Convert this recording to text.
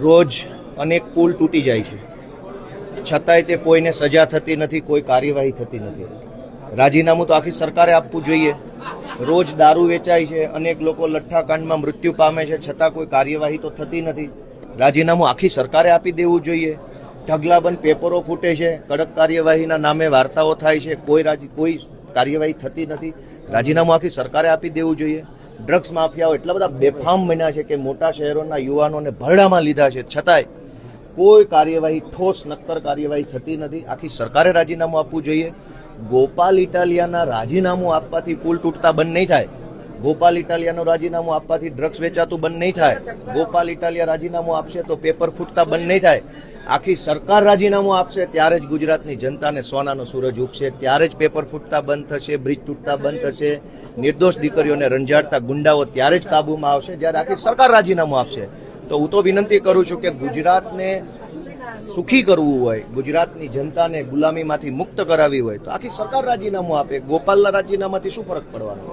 રોજ અનેક પુલ તૂટી જાય છે, છતાંય તે કોઈને સજા થતી નથી, કોઈ કાર્યવાહી થતી નથી. રાજીનામું તો આખી સરકારે આપવું જોઈએ. રોજ દારૂ વેચાય છે, અનેક લોકો લઠ્ઠાકાંડમાં મૃત્યુ પામે છે, છતાં કોઈ કાર્યવાહી તો થતી નથી. રાજીનામું આખી સરકારે આપી દેવું જોઈએ. ઢગલાબંધ પેપરો ફૂટે છે, કડક કાર્યવાહીના નામે વાર્તાઓ થાય છે, કોઈ કાર્યવાહી થતી નથી. રાજીનામું આખી સરકારે આપી દેવું જોઈએ. ડ્રગ્સ માફિયાઓ એટલા બધા બેફામ બન્યા છે કે મોટા શહેરોના યુવાનોને ભરડામાં લીધા છે, છતાંય કોઈ કાર્યવાહી, ઠોસ નક્કર કાર્યવાહી થતી નથી. આખી સરકારે રાજીનામું આપવું જોઈએ. ગોપાલ ઇટાલિયાના રાજીનામું આપવાથી પુલ તૂટતા બંધ નહીં થાય. ગોપાલ ઇટાલિયાનું રાજીનામું આપવાથી ડ્રગ્સ વેચાતું બંધ નહીં થાય. ગોપાલ ઇટાલિયા રાજીનામું આપશે તો પેપર ફૂટતા બંધ નહીં થાય. આખી સરકાર રાજીનામું આપશે ત્યારે જ ગુજરાતની જનતાને સોનાનો સૂરજ ઉગશે, ત્યારે જ પેપર ફૂટતા બંધ થશે, બ્રિજ તૂટતા બંધ થશે, નિર્દોષ દીકરીઓને રંજાડતા ગુંડાઓ ત્યારે જ કાબૂમાં આવશે જ્યારે આખી સરકાર રાજીનામું આપશે. તો હું તો વિનંતી કરું છું કે ગુજરાતને સુખી કરવું હોય, ગુજરાતની જનતાને ગુલામીમાંથી મુક્ત કરાવી હોય તો આખી સરકાર રાજીનામું આપે. ગોપાલના રાજીનામાથી શું ફરક પડવાનો?